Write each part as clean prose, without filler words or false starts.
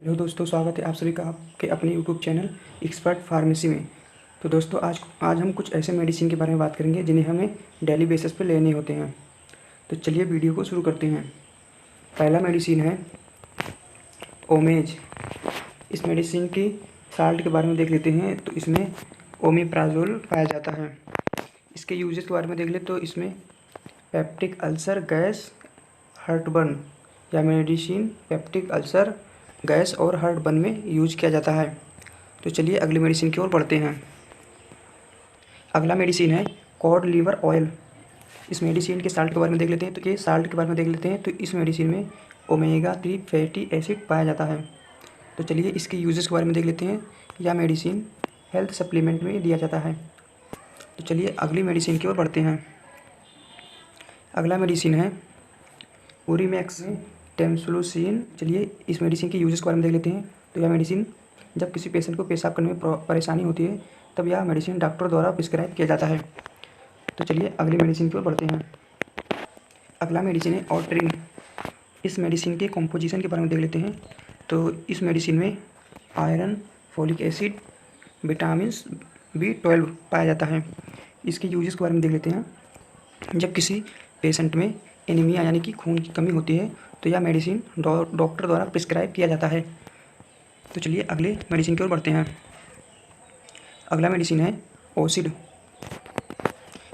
Hello दोस्तों, स्वागत है आप सभी का आपके अपने यूट्यूब चैनल एक्सपर्ट फार्मेसी में। तो दोस्तों आज हम कुछ ऐसे मेडिसिन के बारे में बात करेंगे जिन्हें हमें डेली बेसिस पे लेने होते हैं। तो चलिए वीडियो को शुरू करते हैं। पहला मेडिसिन है ओमेज। इस मेडिसिन की साल्ट के बारे में देख लेते हैं। तो इसमें ओमेप्राजोल पाया जाता है। इसके यूजेस के बारे में देख ले तो इसमें पेप्टिक अल्सर, गैस, हार्टबर्न या मेडिसिन पेप्टिक अल्सर, गैस और हार्टबर्न में यूज किया जाता है। तो चलिए अगली मेडिसिन की ओर बढ़ते हैं। अगला मेडिसिन है कॉड लीवर ऑयल। इस मेडिसिन के साल्ट के बारे में देख लेते हैं। तो ये साल्ट के बारे में देख लेते हैं। तो इस मेडिसिन में ओमेगा 3 फैटी एसिड पाया जाता है। तो चलिए इसके यूजेस के बारे में देख लेते हैं। यह मेडिसिन हेल्थ सप्लीमेंट में दिया जाता है। तो चलिए अगली मेडिसिन की ओर बढ़ते हैं। अगला मेडिसिन है ओरीमैक्स टेम्सुलोसिन। चलिए इस मेडिसिन के यूजेस के बारे में देख लेते हैं। तो यह मेडिसिन जब किसी पेशेंट को पेशाब करने में परेशानी होती है तब यह मेडिसिन डॉक्टर द्वारा प्रिस्क्राइब किया जाता है। तो चलिए अगली मेडिसिन की ओर बढ़ते हैं। अगला मेडिसिन है ऑर्ट्रिन। इस मेडिसिन के कॉम्पोजिशन के बारे में देख लेते हैं। तो इस मेडिसिन में iron, folic acid, vitamin B12 पाया जाता है। इसके यूजेस के बारे में देख लेते हैं। जब किसी पेशेंट में एनीमिया यानी कि खून की कमी होती है तो यह मेडिसिन डॉक्टर द्वारा प्रिस्क्राइब किया जाता है। तो चलिए अगले मेडिसिन की ओर बढ़ते हैं। अगला मेडिसिन है ओसिड।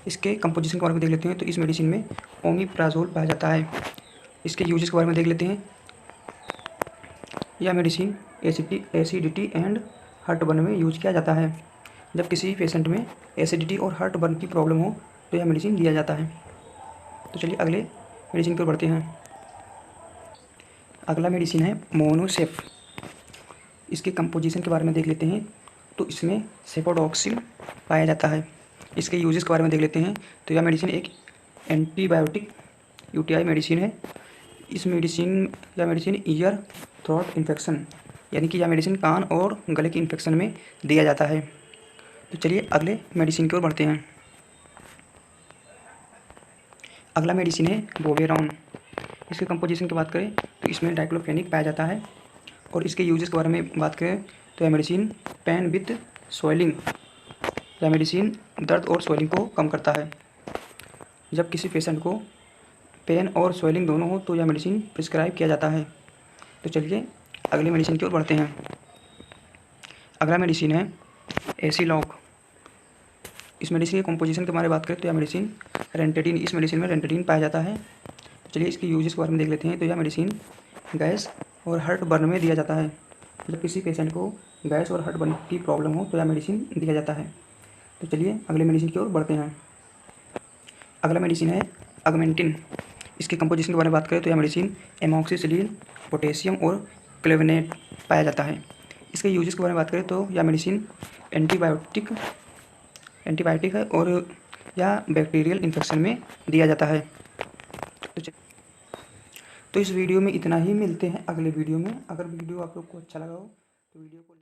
इसके कंपोजिशन के बारे में देख लेते हैं। तो इस मेडिसिन में ओमेप्राजोल पाया जाता है। इसके यूजेस के बारे में देख लेते हैं। यह मेडिसिन एसिडिटी एंड हार्टबर्न में यूज किया जाता है। जब किसी पेशेंट में एसिडिटी और हार्टबर्न की प्रॉब्लम हो तो यह मेडिसिन दिया जाता है। तो चलिए अगले मेडिसिन की ओर बढ़ते हैं। अगला मेडिसिन है मोनोसेफ। इसके कंपोजिशन के बारे में देख लेते हैं। तो इसमें सेफोडॉक्सिल पाया जाता है। इसके यूजेस के बारे में देख लेते हैं। तो यह मेडिसिन एक एंटीबायोटिक यूटीआई मेडिसिन है। यह मेडिसिन ईयर थ्रोट इन्फेक्शन यानी कि यह मेडिसिन कान और गले के इन्फेक्शन में दिया जाता है। तो चलिए अगले मेडिसिन की ओर बढ़ते हैं। अगला मेडिसिन है बोवेरॉन। इसके कंपोजिशन की बात करें तो इसमें डाइक्लोफेनिक पाया जाता है। और इसके यूजेस के बारे में बात करें तो यह मेडिसिन पेन विथ स्वेलिंग, यह मेडिसिन दर्द और स्वेलिंग को कम करता है। जब किसी पेशेंट को पेन और स्वेलिंग दोनों हो तो यह मेडिसिन प्रिस्क्राइब किया जाता है। तो चलिए अगली मेडिसिन की ओर बढ़ते हैं। अगला मेडिसिन है एसिलॉक। इस मेडिसिन के कंपोजिशन के बारे में बात करें तो यह मेडिसिन रेंटेडिन, इस मेडिसिन में रेंटेडिन पाया जाता है। तो चलिए इसकी यूजेस के बारे में देख लेते हैं। तो यह मेडिसिन गैस और हार्टबर्न में दिया जाता है। जब किसी पेशेंट को गैस और हार्टबर्न की प्रॉब्लम हो तो यह मेडिसिन दिया जाता है। तो चलिए अगले मेडिसिन की ओर बढ़ते हैं। अगला मेडिसिन है अगमेंटिन। इसके कंपोजिशन के बारे में बात करें तो यह मेडिसिन एमॉक्सिसिलिन, पोटेशियम और क्लेवेनेट पाया जाता है। इसके यूजेस के बारे में बात करें तो यह मेडिसिन एंटीबायोटिक है और यह बैक्टीरियल इन्फेक्शन में दिया जाता है। तो इस वीडियो में इतना ही। मिलते हैं अगले वीडियो में। अगर वीडियो आप लोग को अच्छा लगा हो तो वीडियो को